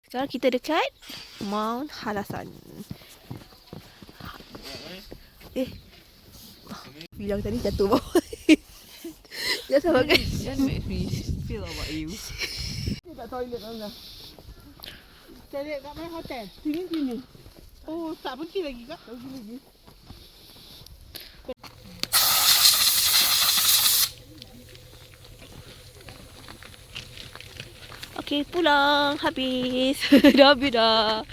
Sekarang kita dekat Mount Halasan. Bilang tadi jatuh bawah. Jangan sabar kan? That makes me feel about you. Tak toilet mana? Toilet kat mana hotel? Sini. Oh, tak pergi lagi kak? Tak pergi lagi. Okay, pulang. Habis. Dah habis dah.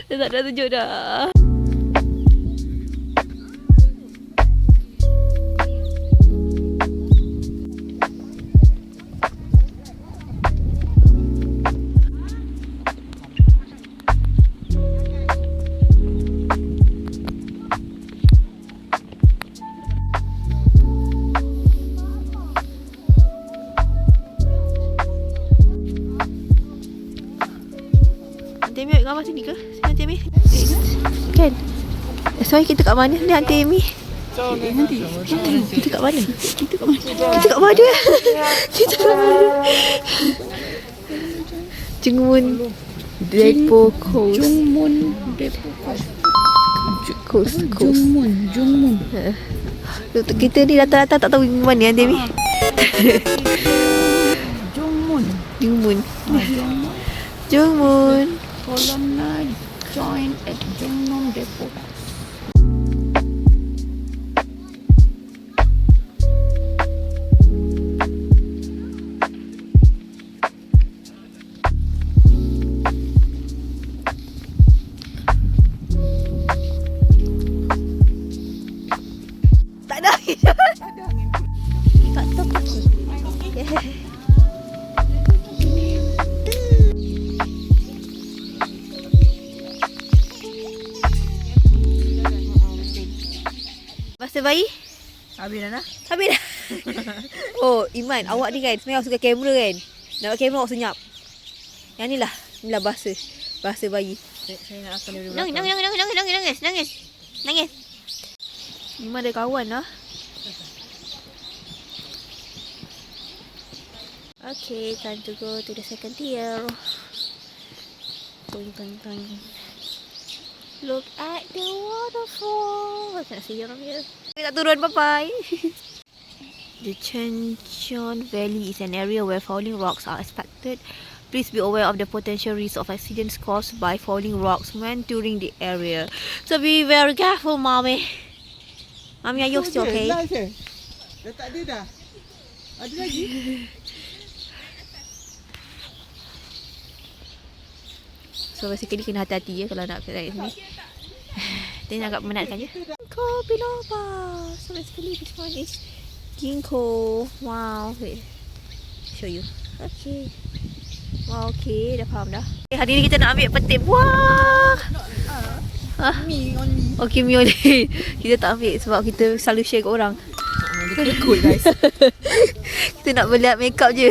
Dah tak ada tunjuk dah. Nanti Amy ambil gambar sini ke? Nanti Amy kan? Sorry, kita kat mana ni Nanti Amy? Nanti kita kat mana? Kita kat mana? Kita kat mana? Kita kat mana? Jungmun Depo Coast. Jungmun Depo Coast. Jungmun. Kita ni datang-datang tak tahu mana Nanti Amy. Jungmun. Colonna join at Jungmun Depo. Tak ada angin. Tak tahu pergi. Masa bayi? Habis dah nak? Habis dah. Oh, Iman, awak ni kan sebenarnya awak suka kamera kan? Nampak kamera awak senyap. Yang ni lah bahasa bayi. Saya nak akan dari Nangis. Iman ada kawan lah. Okay, time to go to the second tier. Tang. Look at the waterfall. I can't see you from here. Tak turun, bye-bye. The Chenchon Valley is an area where falling rocks are expected. Please be aware of the potential risk of accidents caused by falling rocks when touring the area. So be very careful, Mommy. Mommy, are you still okay? Dah tak ada dah. Ada lagi? So basically kena hati-hati ya kalau nak naik sini. Dia agak menatkan je. Ginkgo biloba. So basically this one is ginkgo. Wow. Wait. Show you. Okay. Wow, okay. Dah faham dah. Hari ni kita nak ambil petik buah. Me only. Okay, me only. Kita tak ambil sebab kita selalu share kat orang. Dia cool guys. Kita nak beli makeup je.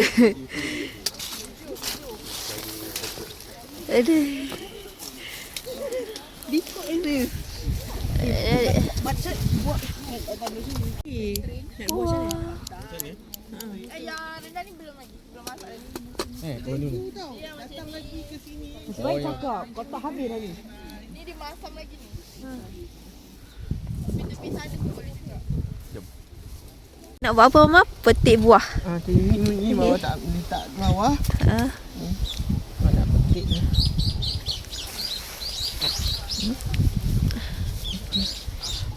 Aduh. Dikot ada. Macam buat Nak buat macam ni? yang rendah ni belum lagi. Belum masak lagi. Kau ni. Datang lagi ke sini. Oh, ya. Cakap, kau tak habis lagi. Ni dia masam lagi ni. Tepi sana pun boleh juga. Nak buat apa, Mama? Petik buah. Ni bawa tak letak bawah. Nak petik ni.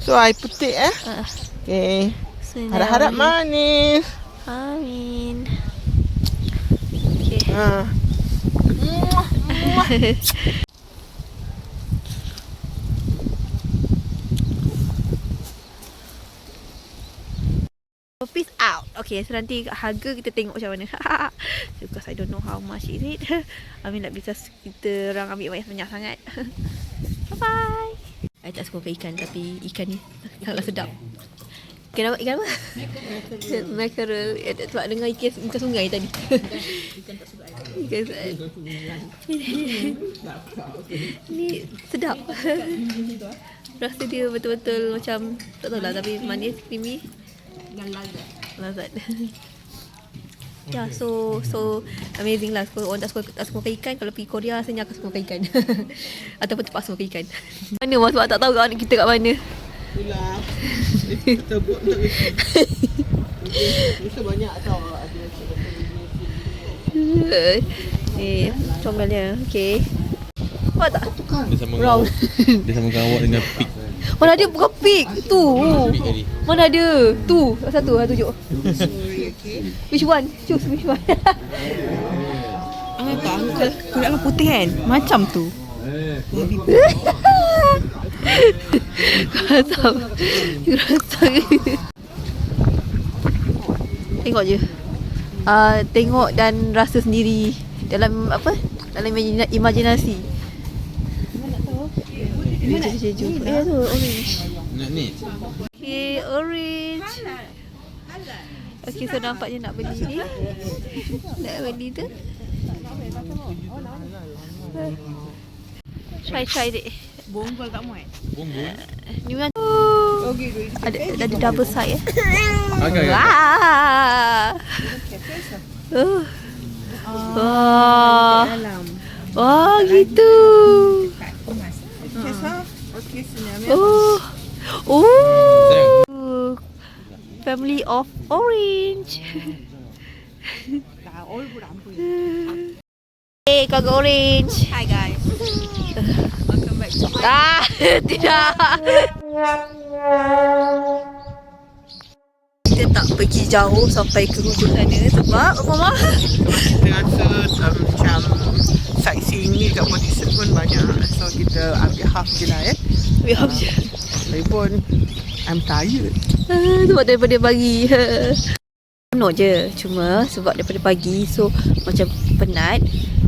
So, I petik Okay. Harap-harap manis. Amin. Okay. Peace out. Okay, so nanti harga kita tengok macam mana. Because I don't know how much is it. I mean like because kita orang ambil banyak sangat. Bye-bye. I tak suka ikan tapi ikan ni sangatlah sedap. Ikan apa? Ikan apa? Mackerel. Sebab dengar ikan sungai tadi. Ikan tak suka air. Ikan ni sedap. Rasa dia betul-betul macam tak tahu lah tapi manis, creamy. Dan lazat. Lazat. Yeah, so amazing lah. Kalau orang tak suka makan ikan, kalau pergi Korea rasanya akan suka makan ikan. Ataupun terpaksa makan ikan. Mana mas, sebab tak tahu kat anak kita kat mana. Itulah. Kita buat untuk itu. Mesti banyak tau ada Comelnya. Okay. Nampak tak? Dia sama Brown. Dia samakan awak dengan pig. Mana ada bukan pig. Tu. Pig tadi. Mana ada? Tu. Satu tunjuk. Which one? Choose which one? Kulit lu putih kan? Macam tu. Tengok je. Tengok dan rasa sendiri dalam apa? Dalam imajinasi. Jeju. Tu orange. Nak ni. Okay, orange. Okay, so nampaknya nak beli ni. Nak beli tu. Try dek. Bonggol kat muat. Bongbong. Ni memang ada double side Agak. Wah. Wah. Dalam. Wah, gitu. okey senyum. Oh. Oh. Family of orange. All pun ampun. Hey, kakak orange. Hi guys. Welcome back to Tidak. Kita tak pergi jauh sampai ke hujung sana sebab Mama. Kita rasa macam sightseeing ni kat Mornington pun banyak. So kita ambil half je lah Biar je. Lagipun I'm tired. Sebab daripada pagi. Penuh je. Cuma sebab daripada pagi, so macam penat.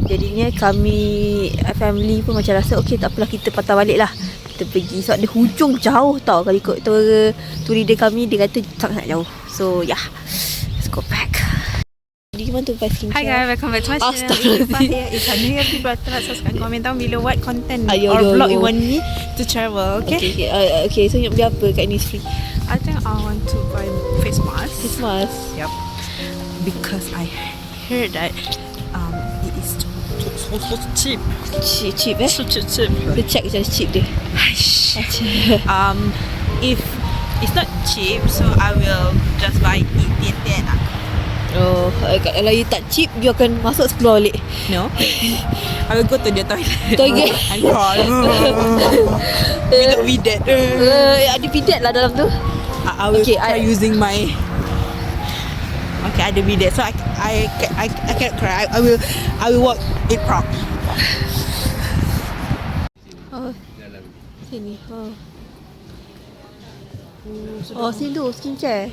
Jadinya kami family pun macam rasa okey, tak apalah, kita patah balik lah. Kita pergi sebab dia hujung jauh tau. Kalau ikut tour leader kami, dia kata sangat jauh. So yeah, let's go back. Do you want to buy skincare? Hi guys, welcome back to my channel. Astaghfirullahaladzim. If you're new here, people like subscribe, comment down below what content Ayo, or yo, vlog yo. you want me to travel. Okay. Okay, so nak beli apa kat Innisfree? I think I want to buy face mask. Face mask. Yep. Because I heard that it is so cheap. Cheap eh? So cheap. Kita check je cheap dia. If it's not cheap, so I will just buy it then. Oh, kalau you tak cheap, you akan masuk explore balik. No, I will go to the toilet. Toilet. And crawl. Without bidet. Ada bidet lah dalam tu. I will Okay, try using my. Okay, ada bidet. So I can't cry. I will walk it prop. Oh, sini. Oh, sini tu skincare.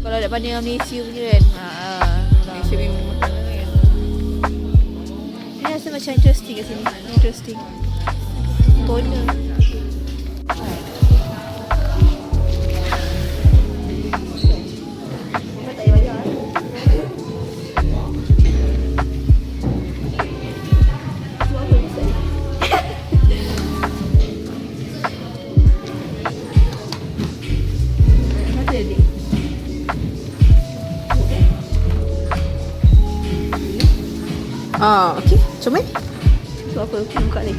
Kalau nak banding dengan Malaysia punya kan. Malaysia punya makanan kan. Ini rasa macam interesting kat sini. Interesting. Toner. Tak payah bayar. Okay. Comel. Tu apa? Buka ni.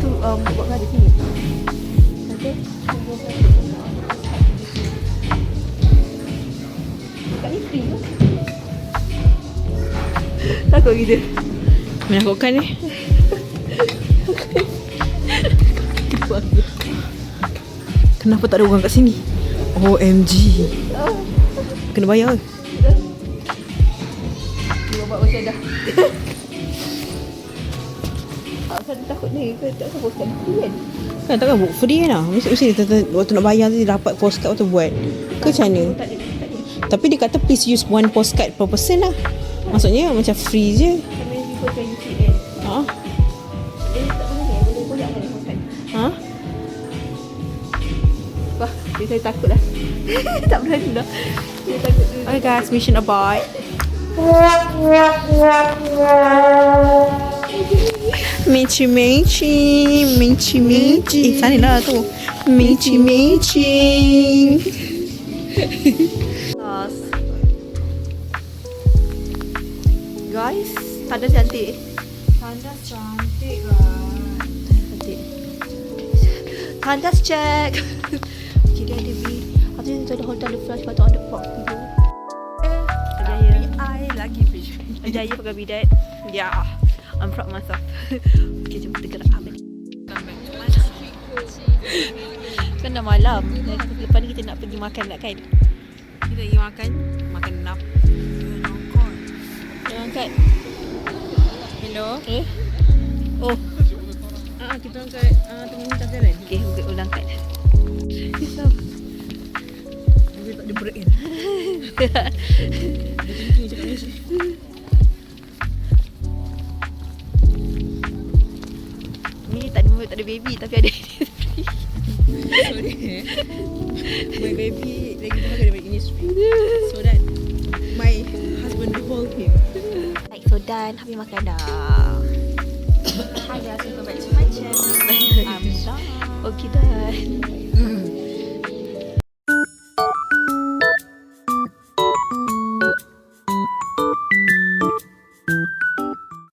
Tu buat kat sini. Okey. Kat ni free ke? Takut gitu. Menakutkan ni. Kenapa tak ada orang kat sini? OMG. Kena bayar. Dia buat macam dah. Asal dia takut ni ke tak tahu kan kan. Kan takkan buat free kan lah. Mesti waktu nak bayar tu dapat postcard waktu buat. Ke macam mana? Tak ada. Tapi dia kata please use one postcard per person lah. Maksudnya macam free je. Kami people can use it kan. Ha? Tak boleh ni, boleh koyak kan. Ha? Wah. Dia saya takut lah. Tak berani dah. Dia takut. Okay guys, mission abort. Michi Michi, Michi Michi. Sana lah tu. Michi Michi. Guys, tandas cantik. Tandas cantik lah. Cantik. Tandas check. Okay, dia ada B. Habis tu ada hotel the flash patut ada pop video. Jaya. I lagi bitch. Jaya pakai bidet. Ya. Yeah. I'm proud of myself. Okay, jom kita gerak ambil. Kan dah malam. Lepas ni kita nak pergi makan tak kan? Kita pergi makan. Makan nap. Jangan angkat. Hello. Oh. Kita angkat tengah minta jalan. Okay, ulang angkat. So. Dia tak ada break kan. Ni tak ada baby tapi ada. Sorry. My baby lagi bahagia daripada Innisfree. So that my husband will hold him. Baik, so done. Habis makan dah. Hi guys, welcome back to my channel. I'm done. Okay, done.